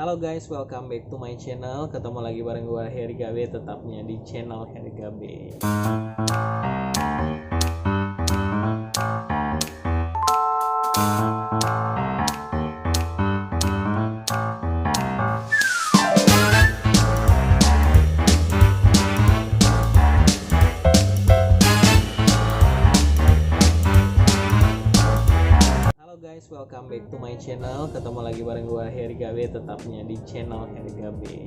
Halo guys, welcome back to my channel. Ketemu lagi bareng gue Heri Gabe, tetapnya di channel Heri Gabe. Welcome back to my channel. Ketemu lagi bareng gue Heri Gabe, tetapnya di channel Heri Gabe.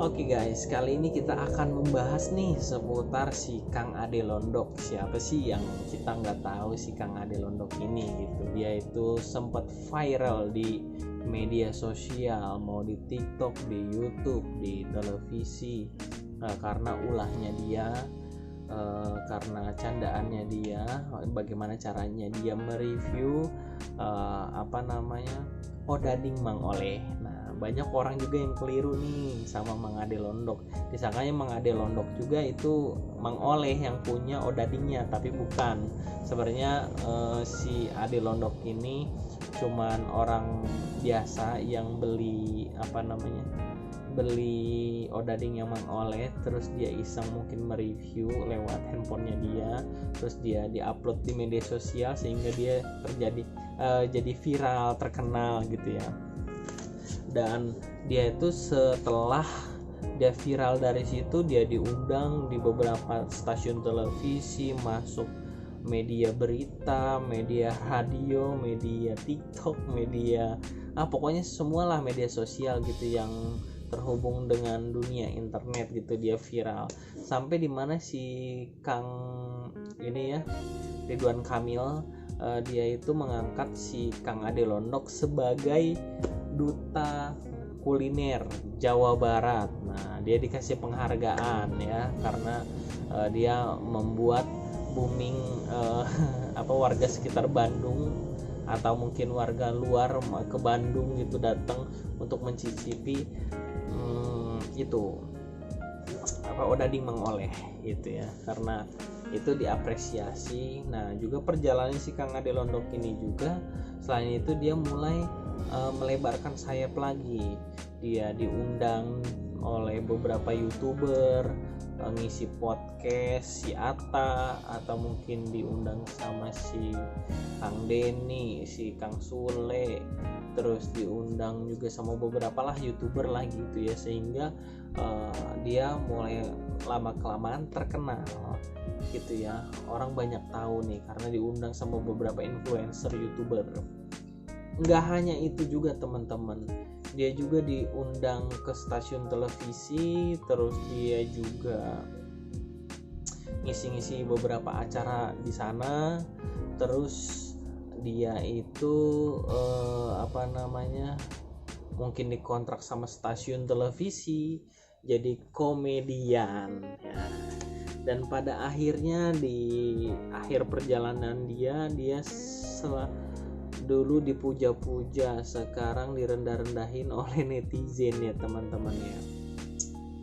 Oke guys, kali ini kita akan membahas nih seputar si Kang Ade Londok. Siapa sih yang kita nggak tahu si Kang Ade Londok ini gitu. Dia itu sempat viral di media sosial, mau di TikTok, di YouTube, di televisi, karena ulahnya dia, karena candaannya dia, bagaimana caranya dia mereview odading Mang Oleh. Nah, banyak orang juga yang keliru nih sama Mang Ade Londok. Disangkanya Mang Ade Londok juga itu Mang Oleh yang punya odadingnya, tapi bukan. Sebenarnya si Ade Londok ini cuman orang biasa yang beli odading yang Mang Oleh, terus dia iseng mungkin mereview lewat handphonenya dia, terus dia diupload di media sosial sehingga dia jadi viral, terkenal gitu ya. Dan dia itu setelah dia viral dari situ, dia diundang di beberapa stasiun televisi, masuk media berita, media radio, media TikTok, media pokoknya semualah media sosial gitu yang terhubung dengan dunia internet gitu, dia viral. Sampai dimana si Kang ini ya, Ridwan Kamil, dia itu mengangkat si Kang Ade Londok sebagai duta kuliner Jawa Barat. Nah, dia dikasih penghargaan ya karena dia membuat booming warga sekitar Bandung atau mungkin warga luar ke Bandung gitu datang untuk mencicipi odading Mang Oleh gitu ya, karena itu diapresiasi. Nah, juga perjalanan si Kang Ade Londok ini juga selain itu dia mulai melebarkan sayap lagi. Dia diundang oleh beberapa YouTuber, ngisi podcast si Atta, atau mungkin diundang sama si Kang Denny, si Kang Sule, terus diundang juga sama beberapa lah YouTuber lah gitu ya, sehingga dia mulai lama-kelamaan terkenal gitu ya. Orang banyak tahu nih karena diundang sama beberapa influencer YouTuber. Nggak hanya itu juga teman-teman, dia juga diundang ke stasiun televisi, terus dia juga ngisi-ngisi beberapa acara di sana. Terus dia itu mungkin dikontrak sama stasiun televisi jadi komedian ya. Dan pada akhirnya di akhir perjalanan dia dulu dipuja-puja, sekarang direndah-rendahin oleh netizen ya teman-teman ya.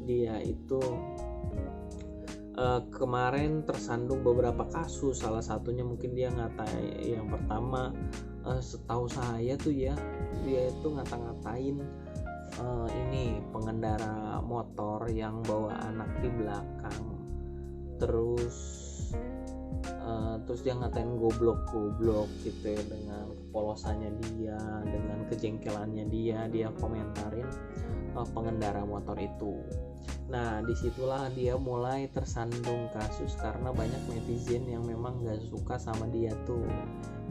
Dia itu kemarin tersandung beberapa kasus, salah satunya mungkin dia yang pertama, setahu saya tuh ya, dia itu ngata-ngatain ini pengendara motor yang bawa anak di belakang, terus dia ngatain goblok gitu ya, dengan kepolosannya dia, dengan kejengkelannya dia komentarin pengendara motor itu. Nah, disitulah dia mulai tersandung kasus karena banyak netizen yang memang gak suka sama dia tuh,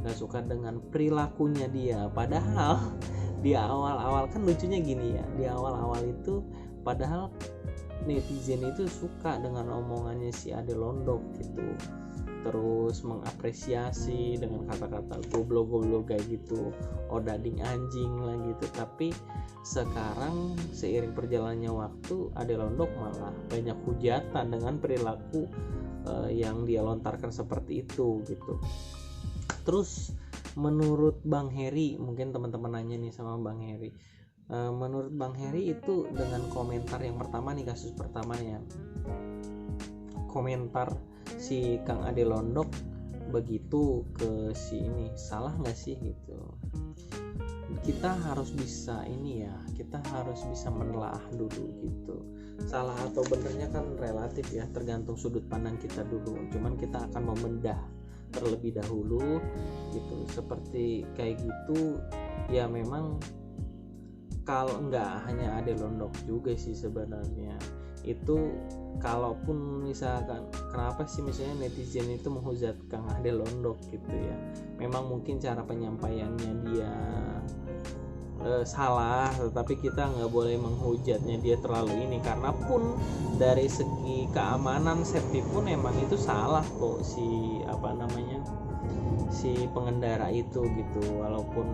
gak suka dengan perilakunya dia. Padahal di awal-awal kan lucunya gini ya, di awal-awal itu padahal netizen itu suka dengan omongannya si Ade Londok gitu, terus mengapresiasi dengan kata-kata goblok kayak gitu, odading anjing lah gitu. Tapi sekarang seiring perjalannya waktu, Ade Londok malah banyak hujatan dengan perilaku yang dia lontarkan seperti itu gitu. Terus menurut Bang Heri, mungkin teman-teman nanya nih sama Bang Heri, menurut Bang Heri itu dengan komentar yang pertama nih, kasus pertamanya, komentar si Kang Ade Londok begitu ke si ini, salah nggak sih gitu. kita harus bisa kita harus bisa menelaah dulu gitu. Salah atau benernya kan relatif ya, tergantung sudut pandang kita dulu. Cuman kita akan membedah terlebih dahulu gitu. Seperti kayak gitu ya, memang kalau nggak hanya Ade Londok juga sih sebenarnya. Itu kalaupun misalkan kenapa sih misalnya netizen itu menghujat Kang Ade Londok gitu ya, memang mungkin cara penyampaiannya dia salah, tetapi kita nggak boleh menghujatnya dia terlalu ini, karena pun dari segi keamanan safety pun emang itu salah kok si pengendara itu gitu. Walaupun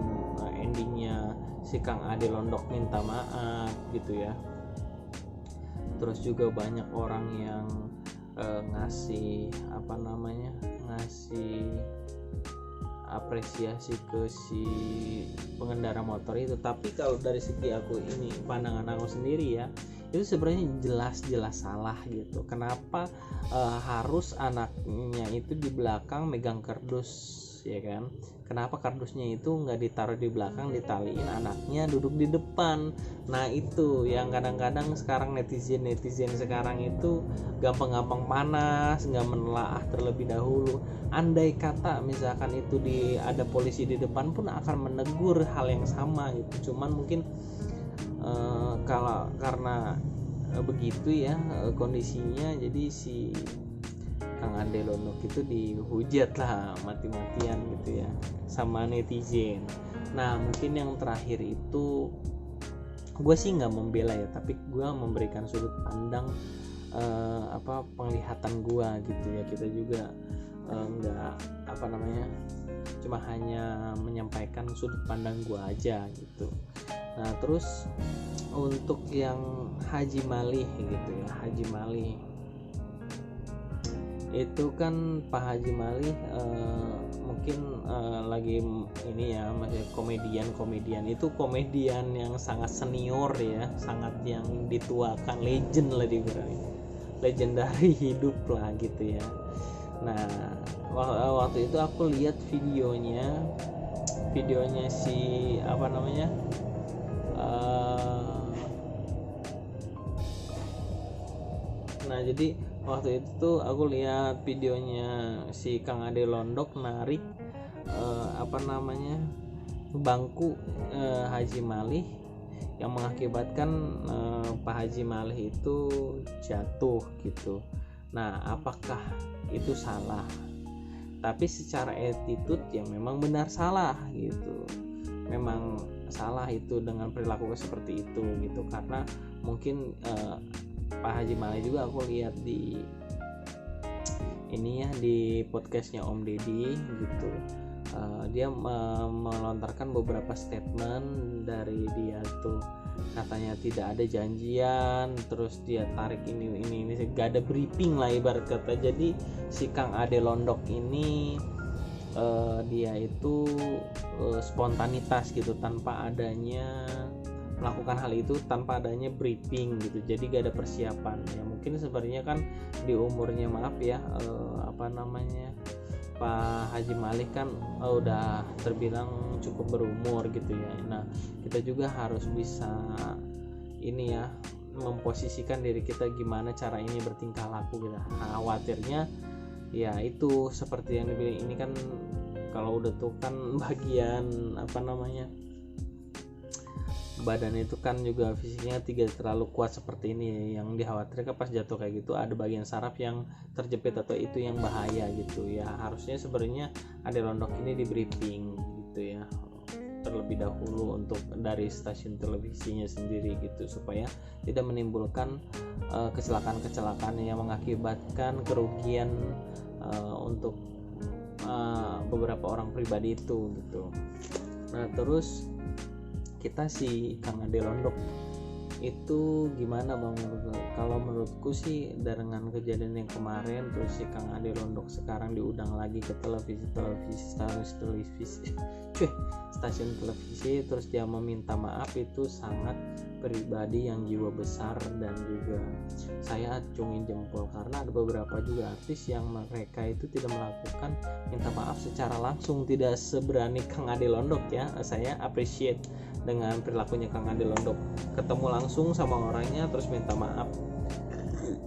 endingnya si Kang Ade Londok minta maaf gitu ya. Terus juga banyak orang yang ngasih apresiasi ke si pengendara motor itu. Tapi kalau dari segi aku ini, pandangan aku sendiri ya, itu sebenarnya jelas salah gitu. Kenapa harus anaknya itu di belakang megang kardus, ya kan? Kenapa kardusnya itu nggak ditaruh di belakang, ditaliin, anaknya duduk di depan? Nah itu yang kadang-kadang sekarang netizen sekarang itu gampang panas, nggak menelaah terlebih dahulu. Andai kata misalkan itu ada polisi di depan pun akan menegur hal yang sama gitu. Cuman mungkin karena begitu ya kondisinya, jadi si Kang Ade Londok itu dihujat lah mati-matian gitu ya sama netizen. Nah mungkin yang terakhir itu, gue sih nggak membela ya, tapi gue memberikan sudut pandang penglihatan gue gitu ya. Kita juga nggak cuma hanya menyampaikan sudut pandang gue aja gitu. Nah terus untuk yang Haji Malih gitu ya, Haji Malih itu kan Pak Haji Malih mungkin lagi ini ya, masih komedian itu komedian yang sangat senior ya, sangat yang dituakan, legend lah dibilang, legendary hidup lah gitu ya. Nah waktu itu aku lihat videonya si nah jadi waktu itu aku lihat videonya si Kang Ade Londok narik bangku Haji Malih, yang mengakibatkan Pak Haji Malih itu jatuh gitu. Nah apakah itu salah? Tapi secara attitude ya memang benar salah gitu. Memang salah itu dengan perilaku seperti itu gitu, karena mungkin Pak Haji Malih juga aku lihat di podcastnya Om Deddy gitu. Dia melontarkan beberapa statement dari dia tuh, katanya tidak ada janjian, terus dia tarik ini gak ada briefing lah ibarat kata. Jadi si Kang Ade Londok ini dia itu spontanitas gitu, tanpa adanya melakukan hal itu tanpa adanya briefing gitu. Jadi gak ada persiapan ya. Mungkin sebenarnya kan di umurnya Pak Haji Malih kan udah terbilang cukup berumur gitu ya. Nah kita juga harus bisa ini ya, memposisikan diri kita gimana cara ini bertingkah laku gitu. Khawatirnya ya itu seperti yang dibilang ini kan, kalau udah tuh kan bagian badan itu kan juga fisiknya tidak terlalu kuat seperti ini, yang dikhawatirkan pas jatuh kayak gitu ada bagian saraf yang terjepit atau itu yang bahaya gitu ya. Harusnya sebenarnya Ade Londok ini di briefing gitu ya terlebih dahulu untuk dari stasiun televisinya sendiri gitu, supaya tidak menimbulkan kecelakaan yang mengakibatkan kerugian untuk beberapa orang pribadi itu gitu. Nah terus kita si Kang Ade Londok Itu gimana bang menurut lo? Kalau menurutku sih dengan kejadian yang kemarin, terus si Kang Ade Londok sekarang diundang lagi ke stasiun televisi, terus dia meminta maaf, itu sangat pribadi yang jiwa besar. Dan juga saya acungin jempol karena ada beberapa juga artis yang mereka itu tidak melakukan minta maaf secara langsung, tidak seberani Kang Ade Londok ya. Saya appreciate dengan perilakunya Kang Ade Londok, ketemu langsung sama orangnya terus minta maaf.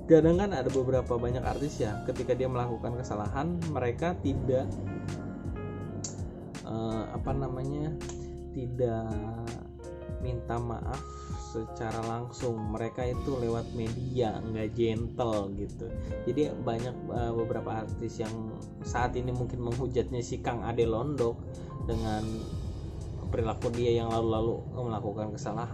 Kadang kan ada beberapa banyak artis ya, ketika dia melakukan kesalahan mereka tidak tidak minta maaf secara langsung, mereka itu lewat media, nggak gentle gitu. Jadi banyak beberapa artis yang saat ini mungkin menghujatnya si Kang Ade Londok dengan perilaku dia yang lalu-lalu melakukan kesalahan.